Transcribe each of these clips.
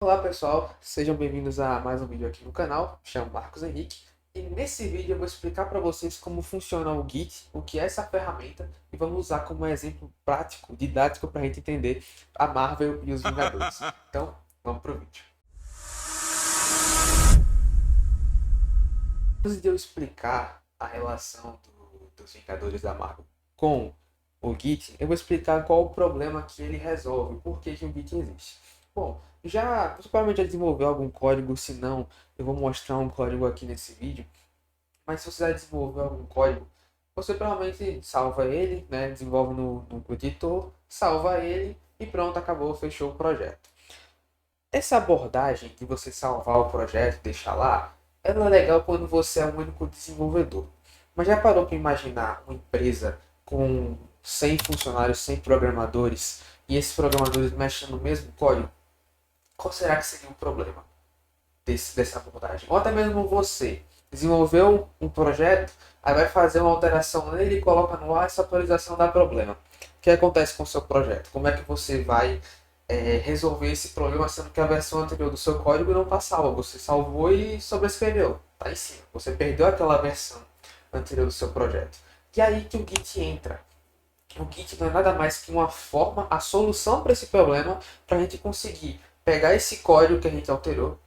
Olá pessoal, sejam bem-vindos a mais um vídeo aqui no canal. Me chamo Marcos Henrique e nesse vídeo eu vou explicar para vocês como funciona o Git, o que é essa ferramenta e vamos usar como exemplo prático, didático para a gente entender a Marvel e os Vingadores. Então, vamos pro vídeo. Antes de eu explicar a relação dos Vingadores da Marvel com o Git, eu vou explicar qual o problema que ele resolve, por que o Git existe. Bom, você provavelmente já desenvolveu algum código, se não, eu vou mostrar um código aqui nesse vídeo. Mas se você já desenvolveu algum código, você provavelmente salva ele, né? Desenvolve no editor, salva ele e pronto, acabou, fechou o projeto. Essa abordagem de você salvar o projeto e deixar lá, ela é legal quando você é o único desenvolvedor. Mas já parou para imaginar uma empresa com 100 funcionários, 100 programadores, e esses programadores mexem no mesmo código? Qual será que seria o problema dessa abordagem? Ou até mesmo você desenvolveu um projeto, aí vai fazer uma alteração nele e coloca no ar, essa atualização dá problema. O que acontece com o seu projeto? Como é que você vai resolver esse problema, sendo que a versão anterior do seu código não está salva? Você salvou e sobrescreveu, está em cima. Você perdeu aquela versão anterior do seu projeto. E aí que o Git entra. O Git não é nada mais que uma forma, a solução para esse problema, para a gente conseguir pegar esse código que a gente alterou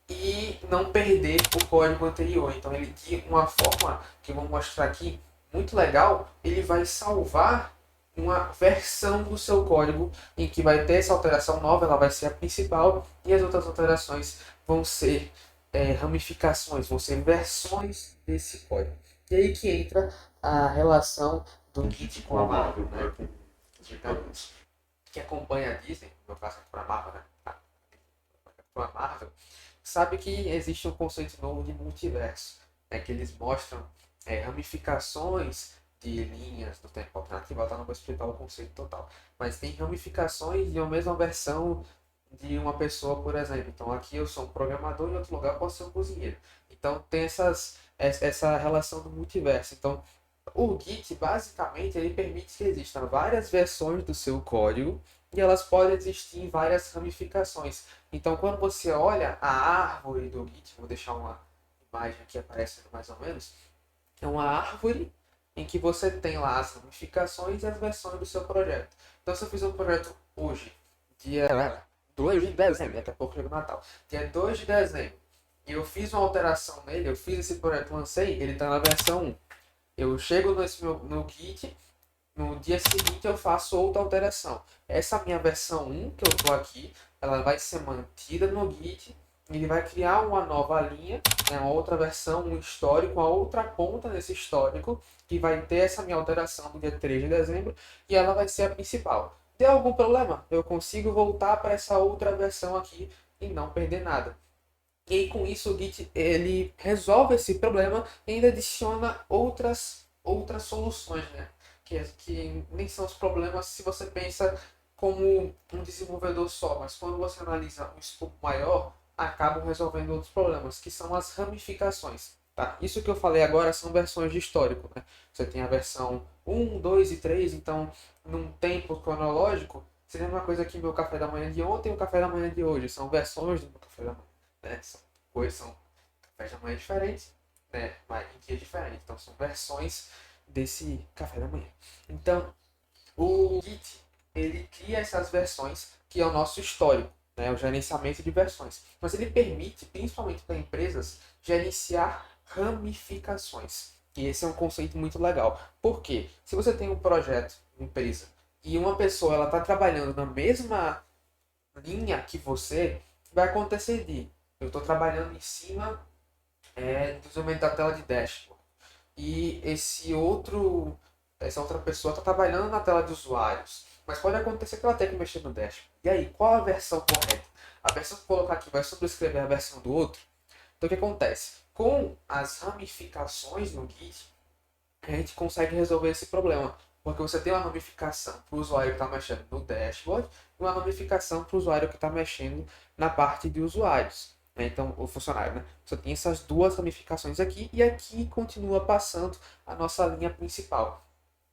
e não perder o código anterior. Então ele de uma forma que eu vou mostrar aqui, muito legal, ele vai salvar uma versão do seu código em que vai ter essa alteração nova, ela vai ser a principal e as outras alterações vão ser ramificações, vão ser versões desse código. E aí que entra a relação do Git com a Marvel, né? Digamos, que acompanha a Disney, no caso para a Marvel, né? Com a Marvel, sabe que existe um conceito novo de multiverso, né, que eles mostram ramificações de linhas do tempo alternativo. Eu não vou explicar o conceito total, mas tem ramificações de uma mesma versão de uma pessoa, por exemplo. Então aqui eu sou um programador e em outro lugar eu posso ser um cozinheiro. Então tem essa relação do multiverso. Então o Git basicamente ele permite que existam várias versões do seu código e elas podem existir em várias ramificações. Então, quando você olha a árvore do Git, vou deixar uma imagem aqui aparecendo mais ou menos, é uma árvore em que você tem lá as ramificações e as versões do seu projeto. Então, se eu fizer um projeto hoje, dia 2 de dezembro, daqui a pouco chega o Natal, dia 2 de dezembro, e eu fiz uma alteração nele, eu fiz esse projeto, lancei, ele está na versão 1. Eu chego no Git, no dia seguinte eu faço outra alteração. Essa minha versão 1 que eu estou aqui, ela vai ser mantida no Git. Ele vai criar uma nova linha, né, uma outra versão, um histórico, uma outra ponta nesse histórico, que vai ter essa minha alteração no dia 3 de dezembro, e ela vai ser a principal. Deu algum problema? Eu consigo voltar para essa outra versão aqui e não perder nada. E com isso o Git ele resolve esse problema e ainda adiciona outras soluções, né? Que nem são os problemas se você pensa como um desenvolvedor só, mas quando você analisa um escopo maior, acabam resolvendo outros problemas, que são as ramificações. Tá? Isso que eu falei agora são versões de histórico. Né? Você tem a versão 1, 2 e 3, então num tempo cronológico, seria uma coisa que meu café da manhã de ontem e o café da manhã de hoje. São versões do meu café da manhã. Né? São cafés da manhã diferentes, né? Mas em dias diferentes. Então são versões desse café da manhã. Então o Git ele cria essas versões que é o nosso histórico, né? O gerenciamento de versões. Mas ele permite, principalmente para empresas, gerenciar ramificações. E esse é um conceito muito legal. Por quê? Se você tem um projeto, uma empresa, e uma pessoa ela está trabalhando na mesma linha que você, vai acontecer de eu estou trabalhando em cima do desenvolvimento da tela de dashboard. E essa outra pessoa está trabalhando na tela de usuários. Mas pode acontecer que ela tenha que mexer no dashboard. E aí, qual a versão correta? A versão que eu colocar aqui vai sobrescrever a versão do outro? Então o que acontece? Com as ramificações no Git, a gente consegue resolver esse problema. Porque você tem uma ramificação para o usuário que está mexendo no dashboard e uma ramificação para o usuário que está mexendo na parte de usuários. Né? Então, o funcionário, né? Você tem essas duas ramificações aqui e aqui continua passando a nossa linha principal.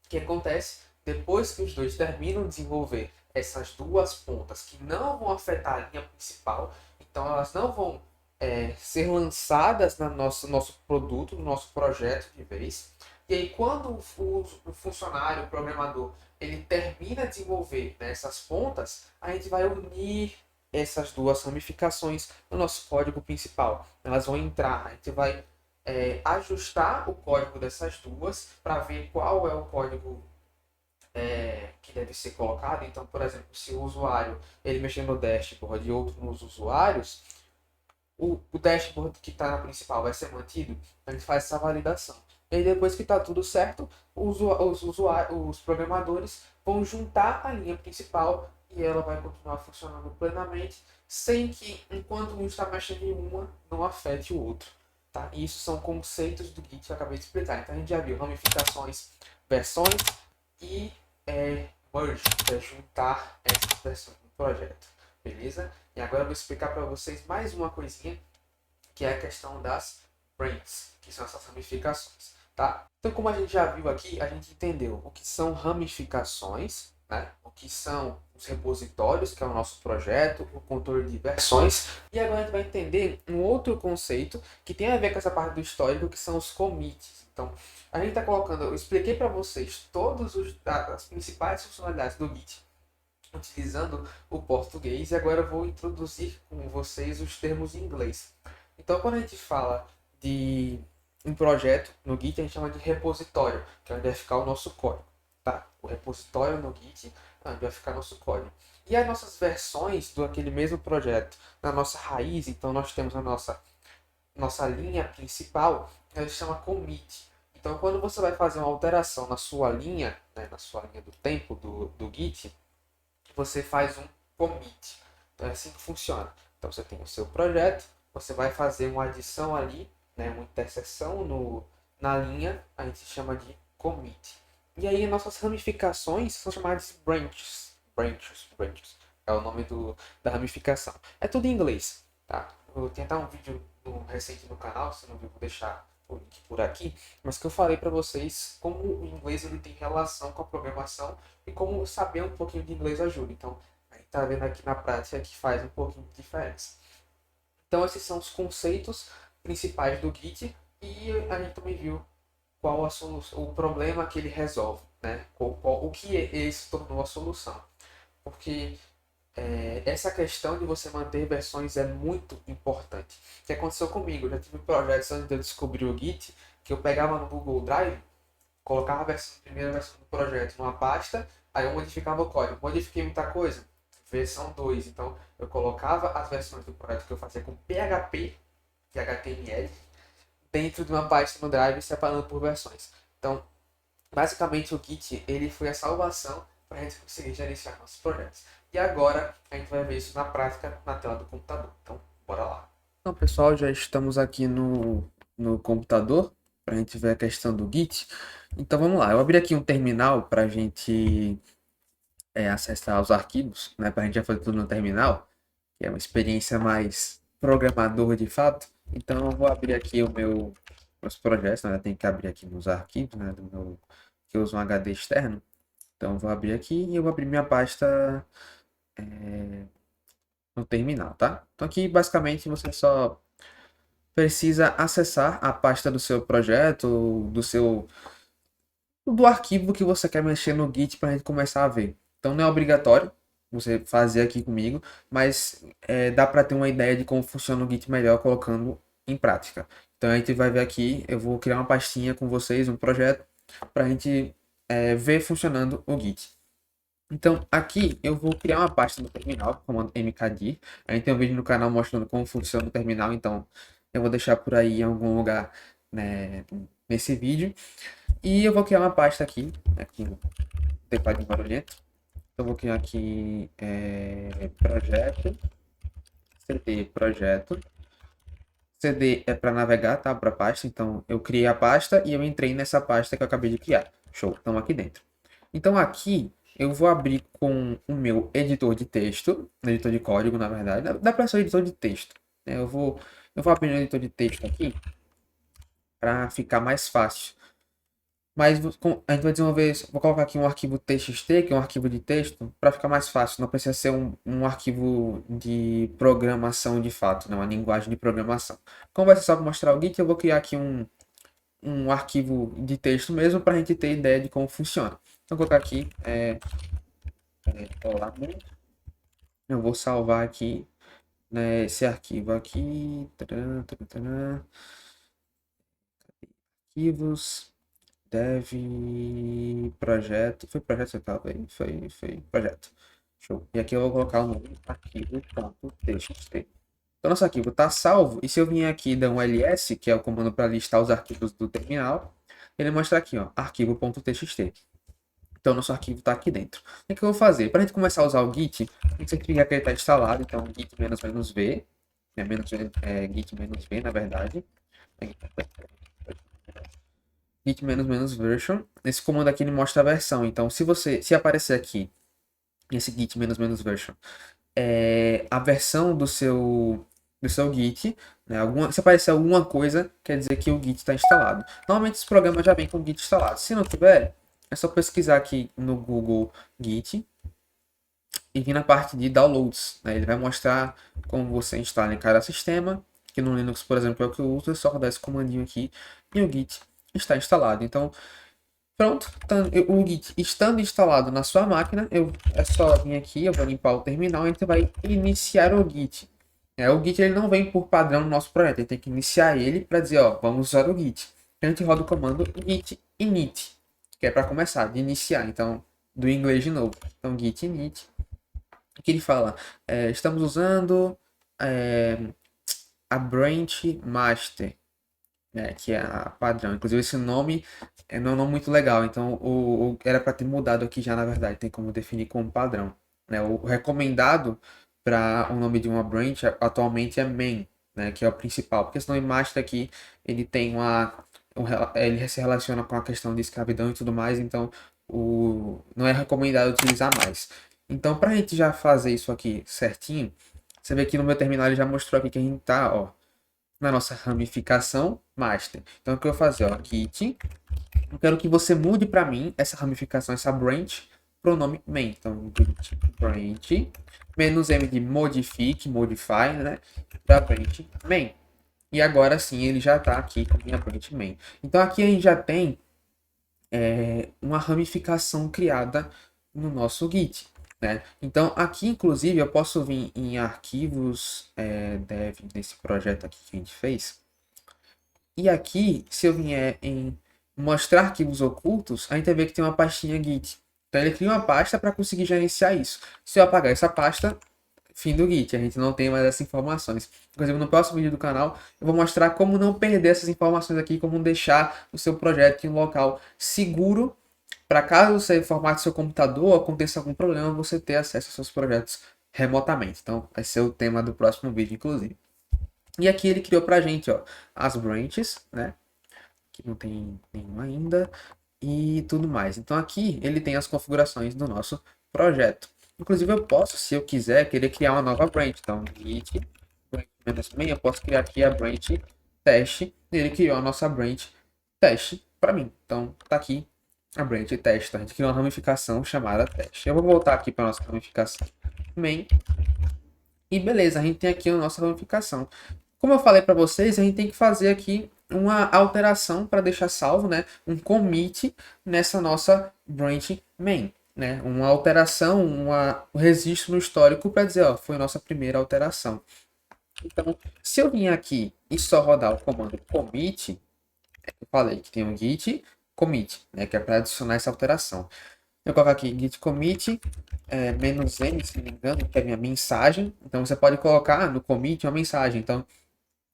O que acontece? Depois que os dois terminam de desenvolver essas duas pontas que não vão afetar a linha principal, então elas não vão ser lançadas no nosso produto, no nosso projeto de vez. E aí, quando o funcionário, o programador, ele termina de desenvolver, né, essas pontas, a gente vai unir essas duas ramificações no nosso código principal. Elas vão entrar, a gente vai ajustar o código dessas duas para ver qual é o código que deve ser colocado. Então, por exemplo, se o usuário ele mexer no dashboard e outros usuários, o dashboard que está na principal vai ser mantido, a gente faz essa validação. E aí, depois que está tudo certo, os programadores vão juntar a linha principal e ela vai continuar funcionando plenamente, sem que, enquanto um está mexendo em uma, não afete o outro. Tá? E isso são conceitos do Git que eu acabei de explicar. Então, a gente já viu ramificações, versões e merge, que é juntar essas versões no projeto. Beleza? E agora eu vou explicar para vocês mais uma coisinha, que é a questão das branches, que são essas ramificações, tá? Então, como a gente já viu aqui, a gente entendeu o que são ramificações, né? O que são os repositórios, que é o nosso projeto, o controle de versões, e agora a gente vai entender um outro conceito que tem a ver com essa parte do histórico, que são os commits. Então, a gente está colocando, eu expliquei para vocês todas as principais funcionalidades do Git, utilizando o português, e agora eu vou introduzir com vocês os termos em inglês. Então, quando a gente fala de um projeto no Git, a gente chama de repositório, que é onde vai ficar o nosso código. Tá? O repositório no Git é onde vai ficar nosso código. E as nossas versões do aquele mesmo projeto, na nossa raiz, então nós temos a nossa linha principal, ela se chama commit. Então, quando você vai fazer uma alteração na sua linha, né, na sua linha do tempo do Git, você faz um commit. Então é assim que funciona. Então você tem o seu projeto, você vai fazer uma adição ali, né, uma interseção na linha, a gente chama de commit. E aí nossas ramificações são chamadas de branches. Branches. É o nome da ramificação. É tudo em inglês, tá? Eu tenho até um vídeo recente no canal, se não viu, vou deixar o link por aqui, mas que eu falei para vocês como o inglês ele tem relação com a programação e como saber um pouquinho de inglês ajuda. Então, a gente tá vendo aqui na prática que faz um pouquinho de diferença. Então, esses são os conceitos principais do Git e a gente também viu qual a solução, o problema que ele resolve, né? O que ele se tornou a solução. Porque essa questão de você manter versões é muito importante. O que aconteceu comigo? Eu já tive projetos antes de eu descobrir o Git, que eu pegava no Google Drive, colocava a primeira versão do projeto numa pasta, aí eu modificava o código. Modifiquei muita coisa, versão 2. Então eu colocava as versões do projeto que eu fazia com PHP e HTML dentro de uma pasta no Drive, separando por versões. Então, basicamente o Git ele foi a salvação para a gente conseguir gerenciar nossos projetos. E agora a gente vai ver isso na prática na tela do computador. Então, bora lá. Então, pessoal, já estamos aqui no computador para a gente ver a questão do Git. Então, vamos lá. Eu abri aqui um terminal para a gente acessar os arquivos, né? Para a gente já fazer tudo no terminal, que é uma experiência mais programador de fato. Então, eu vou abrir aqui meus projetos, né? Tem que abrir aqui nos arquivos, né? Que eu uso um HD externo. Então, eu vou abrir aqui e eu vou abrir minha pasta no terminal, tá? Então, aqui, basicamente, você só precisa acessar a pasta do seu projeto, do arquivo que você quer mexer no Git para a gente começar a ver. Então, não é obrigatório você fazer aqui comigo, mas dá para ter uma ideia de como funciona o Git melhor colocando em prática. Então, a gente vai ver aqui, eu vou criar uma pastinha com vocês, um projeto, para a gente ver funcionando o Git. Então, aqui eu vou criar uma pasta no terminal, comando mkdir. A gente tem um vídeo no canal mostrando como funciona o terminal, então eu vou deixar por aí em algum lugar, né, nesse vídeo. E eu vou criar uma pasta aqui, com teclado barulhento. Então, eu vou criar aqui projeto, cd projeto. CD é para navegar, tá? Para pasta. Então, eu criei a pasta e eu entrei nessa pasta que eu acabei de criar. Show, estamos aqui dentro. Então, aqui eu vou abrir com o meu editor de texto, editor de código, na verdade. Dá para ser editor de texto, né? Eu vou abrir o editor de texto aqui para ficar mais fácil. Mas a gente vai desenvolver, vou colocar aqui um arquivo TXT, que é um arquivo de texto, para ficar mais fácil. Não precisa ser um arquivo de programação de fato, né? Uma linguagem de programação. Como vai ser só para mostrar o Git, eu vou criar aqui um arquivo de texto mesmo para a gente ter ideia de como funciona. Então, vou colocar aqui, olá, eu vou salvar aqui, né, esse arquivo aqui, taran, taran, taran, arquivos, dev, projeto, foi projeto que você tava aí? Foi projeto. Show. E aqui eu vou colocar o nome arquivo.txt. Então, nosso arquivo está salvo. E se eu vier aqui e dar um ls, que é o comando para listar os arquivos do terminal, ele mostra aqui, ó, arquivo.txt. Então, nosso arquivo está aqui dentro. O que eu vou fazer? Para a gente começar a usar o Git, a gente certifica que ele está instalado. Então, git "-v", git "-v", na verdade. Git "-version". Esse comando aqui ele mostra a versão. Então, se aparecer aqui, esse git "-version", a versão do seu Git, né? Se aparecer alguma coisa, quer dizer que o Git está instalado. Normalmente esse programa já vem com o Git instalado. Se não tiver, é só pesquisar aqui no Google Git e vir na parte de downloads, né? Ele vai mostrar como você instala em cada sistema. Que no Linux, por exemplo, é o que eu uso, é só rodar esse comandinho aqui e o Git está instalado. Então, pronto, o Git estando instalado na sua máquina, é só vir aqui, eu vou limpar o terminal e a gente vai iniciar o Git. O Git ele não vem por padrão no nosso projeto, a gente tem que iniciar ele para dizer, ó, vamos usar o Git. A gente roda o comando git init, que é para começar, de iniciar, então, do inglês de novo. Então, git init, que ele fala, estamos usando a branch master, né, que é a padrão. Inclusive esse nome não é um nome muito legal, então era para ter mudado aqui já na verdade, tem como definir como padrão. Né? O recomendado para o nome de uma branch atualmente é main, né, que é o principal, porque esse nome master aqui ele tem ele se relaciona com a questão de escravidão e tudo mais, então não é recomendado utilizar mais. Então para a gente já fazer isso aqui certinho, você vê que no meu terminal ele já mostrou aqui que a gente tá, ó, na nossa ramificação master. Então, o que eu vou fazer? Ó, git. Eu quero que você mude para mim essa ramificação, essa branch, para o nome main. Então, git branch, "-m" de modify, né? Para branch main. E agora sim, ele já está aqui com a minha branch main. Então, aqui a gente já tem uma ramificação criada no nosso Git. Né? Então, aqui, inclusive, eu posso vir em arquivos dev nesse projeto aqui que a gente fez. E aqui, se eu vier em mostrar arquivos ocultos, a gente vai ver que tem uma pastinha Git. Então, ele cria uma pasta para conseguir gerenciar isso. Se eu apagar essa pasta, fim do Git, a gente não tem mais essas informações. Inclusive, no próximo vídeo do canal, eu vou mostrar como não perder essas informações aqui, como deixar o seu projeto em um local seguro, para caso você formate seu computador ou aconteça algum problema, você ter acesso aos seus projetos remotamente. Então, vai ser o tema do próximo vídeo, inclusive. E aqui ele criou pra gente, ó, as branches, né? Que não tem nenhuma ainda e tudo mais. Então aqui ele tem as configurações do nosso projeto. Inclusive eu posso, se eu quiser, querer criar uma nova branch. Então, git -main, eu posso criar aqui a branch teste. E ele criou a nossa branch teste para mim. Então tá aqui a branch teste. A gente criou uma ramificação chamada teste. Eu vou voltar aqui para nossa ramificação main. E beleza, a gente tem aqui a nossa ramificação. Como eu falei para vocês, a gente tem que fazer aqui uma alteração para deixar salvo, né? Um commit nessa nossa branch main, né? Uma alteração, um registro no histórico para dizer, ó, foi a nossa primeira alteração. Então, se eu vim aqui e só rodar o comando commit, eu falei que tem um git commit, né? Que é para adicionar essa alteração. Eu coloco aqui git commit "-m", se não me engano, que é a minha mensagem. Então, você pode colocar no commit uma mensagem. Então,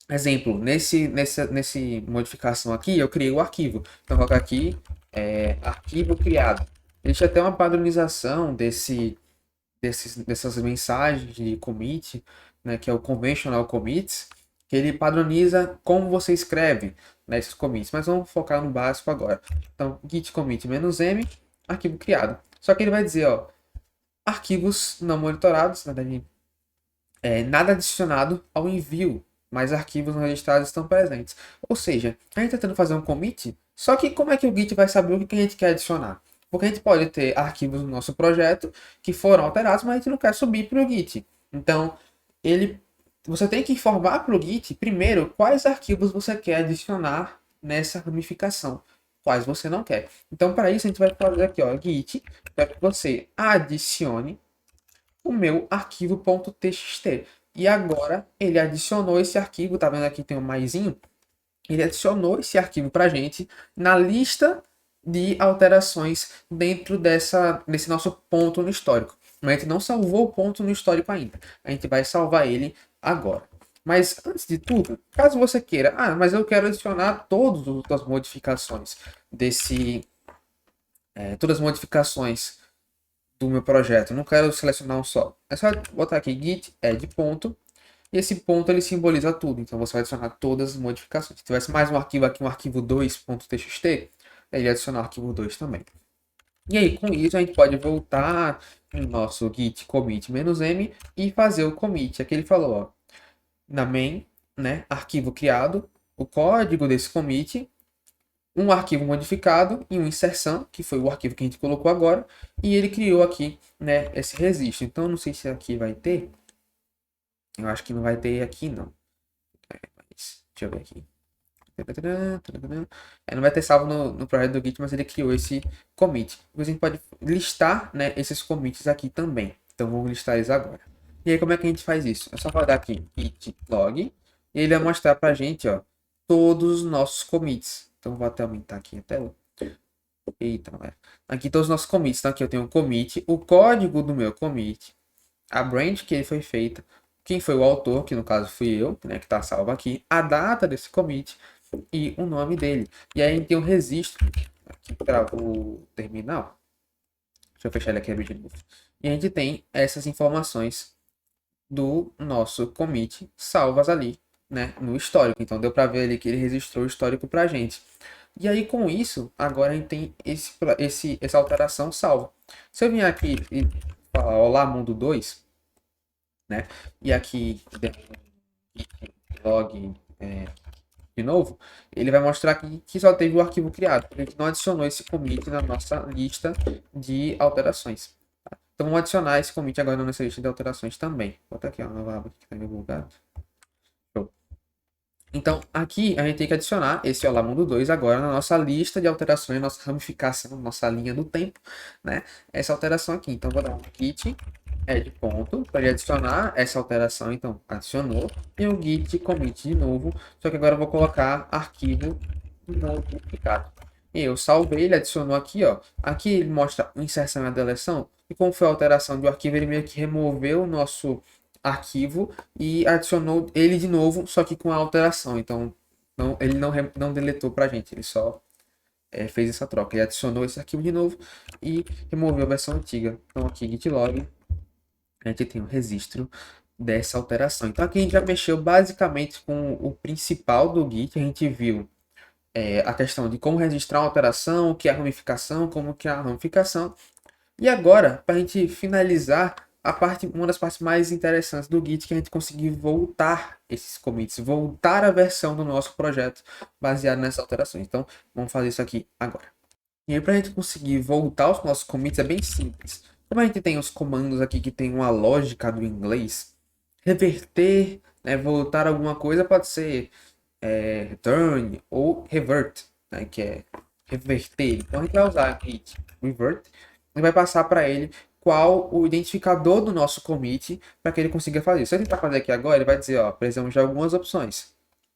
exemplo, nesse modificação aqui, eu criei o arquivo. Então, vou colocar aqui, arquivo criado. Existe até uma padronização dessas mensagens de commit, né, que é o conventional commits, que ele padroniza como você escreve, né, esses commits. Mas vamos focar no básico agora. Então, git commit "-m", arquivo criado. Só que ele vai dizer, ó, arquivos não monitorados, nada adicionado ao envio, mas arquivos não registrados estão presentes. Ou seja, a gente está tentando fazer um commit Só que como é que o Git vai saber o que a gente quer adicionar? Porque a gente pode ter arquivos no nosso projeto que foram alterados, mas a gente não quer subir para o Git. Então, você tem que informar para o Git primeiro quais arquivos você quer adicionar nessa ramificação, quais você não quer. Então, para isso, a gente vai fazer aqui, ó, Git, para que você adicione o meu arquivo.txt. E agora ele adicionou esse arquivo, tá vendo aqui tem um maisinho? Ele adicionou esse arquivo para a gente na lista de alterações dentro desse nosso ponto no histórico. Mas a gente não salvou o ponto no histórico ainda. A gente vai salvar ele agora. Mas antes de tudo, caso você queira, mas eu quero adicionar todas as modificações todas as modificações do meu projeto. Eu não quero selecionar um só. É só botar aqui git add ponto. E esse ponto ele simboliza tudo. Então você vai adicionar todas as modificações. Se tivesse mais um arquivo aqui, um arquivo 2.txt, ele ia adicionar o arquivo 2 também. E aí, com isso, a gente pode voltar no nosso git commit-m e fazer o commit. Aqui ele falou, ó, na main, né, arquivo criado, o código desse commit, um arquivo modificado e uma inserção, que foi o arquivo que a gente colocou agora, e ele criou aqui, né, esse registro. Então, não sei se aqui vai ter. Eu acho que não vai ter aqui, não. Mas, deixa eu ver aqui. Não vai ter salvo no projeto do Git, mas ele criou esse commit. Depois a gente pode listar, né, esses commits aqui também. Então vamos listar eles agora. E aí como é que a gente faz isso? É só rodar aqui git log e ele vai mostrar pra gente, ó, todos os nossos commits. Então vou até aumentar aqui a tela. Eita, aqui todos os nossos commits. Então aqui eu tenho um commit, o código do meu commit, a branch que ele foi feita, quem foi o autor, que no caso fui eu, né, que está salvo aqui, a data desse commit e o nome dele. E aí a gente tem um registro aqui para o terminal. Deixa eu fechar ele aqui de novo. E a gente tem essas informações do nosso commit salvas ali, né, no histórico. Então deu para ver ali que ele registrou o histórico para a gente. E aí com isso, agora a gente tem essa alteração salva. Se eu vier aqui e falar olá mundo 2, né, e aqui log de novo, ele vai mostrar que só teve o arquivo criado, porque a gente não adicionou esse commit na nossa lista de alterações. Tá? Então vamos adicionar esse commit agora na nossa lista de alterações também. Vou botar aqui uma nova aba que está meio bugado. Então, aqui a gente tem que adicionar esse Olá Mundo 2 agora na nossa lista de alterações, nossa ramificação, nossa linha do tempo, né? Essa alteração aqui. Então, vou dar um git add ponto para ele adicionar essa alteração. Então, adicionou. E o git commit de novo. Só que agora eu vou colocar arquivo modificado. E eu salvei, ele adicionou aqui, ó. Aqui ele mostra inserção e a deleção. E como foi a alteração do arquivo, ele meio que removeu o nosso arquivo e adicionou ele de novo, só que com a alteração. Então, ele não deletou pra gente, ele só fez essa troca. Ele adicionou esse arquivo de novo e removeu a versão antiga. Então, aqui, git log, a gente tem um registro dessa alteração. Então, aqui a gente já mexeu basicamente com o principal do Git. A gente viu a questão de como registrar uma alteração, o que é a ramificação, como que é a ramificação. E agora, para a gente finalizar, uma das partes mais interessantes do Git, que a gente conseguir voltar esses commits, voltar a versão do nosso projeto baseado nessas alterações. Então, vamos fazer isso aqui agora. E aí, para a gente conseguir voltar os nossos commits, é bem simples. Como a gente tem os comandos aqui que tem uma lógica do inglês, reverter, né, voltar alguma coisa pode ser return ou revert, né, que é reverter. Então, a gente vai usar git revert e vai passar para ele qual o identificador do nosso commit para que ele consiga fazer. Se eu tentar fazer aqui agora, ele vai dizer, ó, precisamos de algumas opções.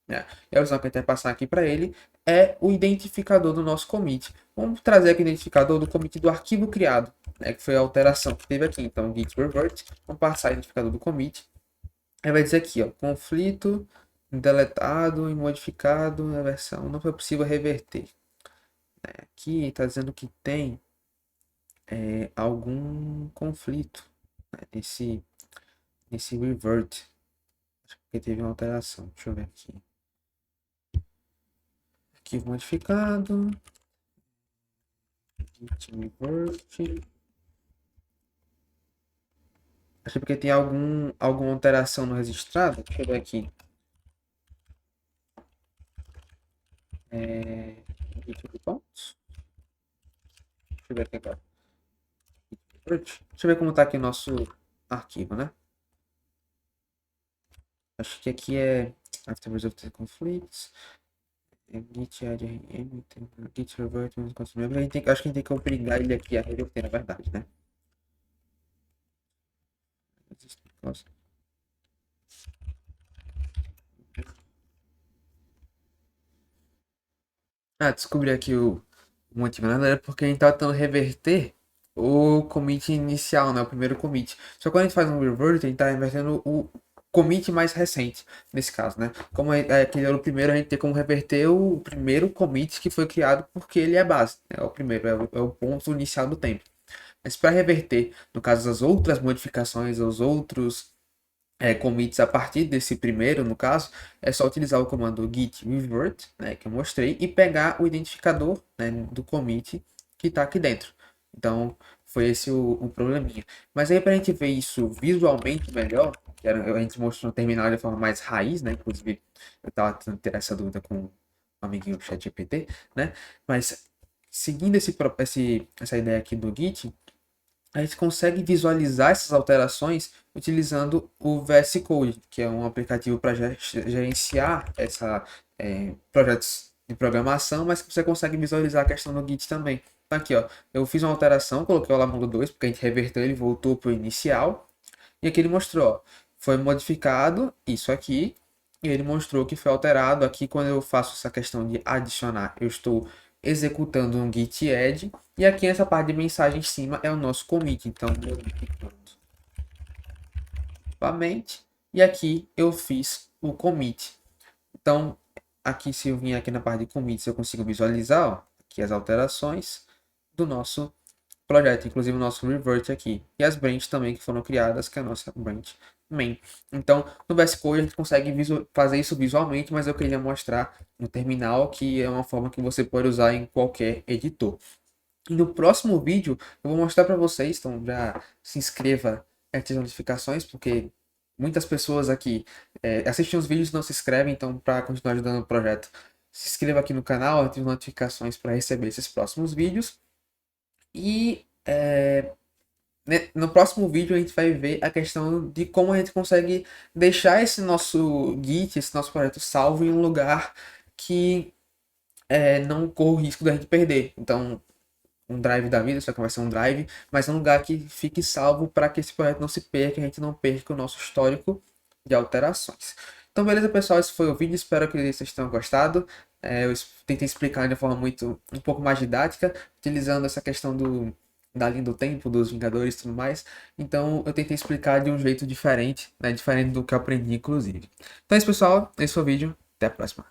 Né? E a opção que a gente vai passar aqui para ele é o identificador do nosso commit. Vamos trazer aqui o identificador do commit do arquivo criado, né, que foi a alteração que teve aqui. Então, git revert, vamos passar o identificador do commit. Aí vai dizer aqui, ó, conflito deletado e modificado na versão não foi possível reverter. Aqui está dizendo que tem algum conflito, né, nesse revert. Acho que teve uma alteração. Deixa eu ver aqui. Arquivo modificado. Git revert. Acho que porque tem alguma alteração no registrado. Deixa eu ver aqui. pontos. Deixa eu ver aqui agora. Deixa eu ver como tá aqui o nosso arquivo, né? Acho que aqui é after resolve the conflicts. Git add rm, git revert, acho que a gente tem que obrigar ele aqui a reverter, na verdade, né? Descobri aqui o motivo. Na verdade, é porque a gente tá tentando reverter o commit inicial, né? O primeiro commit. Só que quando a gente faz um revert, a gente tá invertendo o commit mais recente, nesse caso, né? Como aquele era o primeiro, a gente tem como reverter o primeiro commit que foi criado porque ele é base, né? É o primeiro, é o ponto inicial do tempo. Mas para reverter, no caso, as outras modificações, os outros commits a partir desse primeiro, no caso, é só utilizar o comando git revert, né, que eu mostrei, e pegar o identificador, né, do commit que está aqui dentro. Então, foi esse o probleminha. Mas aí, para a gente ver isso visualmente melhor, a gente mostrou no terminal de forma mais raiz, né? Inclusive, eu estava tentando ter essa dúvida com um amiguinho do ChatGPT, né? Mas, seguindo essa ideia aqui do Git, a gente consegue visualizar essas alterações utilizando o VS Code, que é um aplicativo para gerenciar projetos de programação, mas que você consegue visualizar a questão no Git também. Então aqui, ó, eu fiz uma alteração, coloquei o módulo 2, porque a gente reverteu, ele voltou para o inicial, e aqui ele mostrou, ó, foi modificado isso aqui, e ele mostrou que foi alterado. Aqui, quando eu faço essa questão de adicionar, eu estou executando um git add, e aqui essa parte de mensagem em cima é o nosso commit. Então, novamente, e aqui eu fiz o commit. Então, aqui se eu vim aqui na parte de commits, eu consigo visualizar, ó, aqui as alterações do nosso projeto, inclusive o nosso revert aqui. E as branches também que foram criadas, que é a nossa branch main. Então, no VS Code a gente consegue fazer isso visualmente, mas eu queria mostrar no terminal, que é uma forma que você pode usar em qualquer editor. E no próximo vídeo eu vou mostrar para vocês, então já se inscreva, ative as notificações, porque muitas pessoas aqui assistem os vídeos e não se inscrevem, então para continuar ajudando o projeto, se inscreva aqui no canal, ative as notificações para receber esses próximos vídeos. E no próximo vídeo a gente vai ver a questão de como a gente consegue deixar esse nosso Git, esse nosso projeto salvo em um lugar que não corra o risco da gente perder. Então, um drive da vida, só que vai ser um drive, mas um lugar que fique salvo para que esse projeto não se perca, a gente não perca o nosso histórico de alterações. Então, beleza, pessoal, esse foi o vídeo, espero que vocês tenham gostado. Eu tentei explicar de uma forma um pouco mais didática, utilizando essa questão da linha do tempo, dos Vingadores e tudo mais. Então, eu tentei explicar de um jeito diferente, né, diferente do que eu aprendi, inclusive. Então é isso, pessoal, esse foi o vídeo, até a próxima.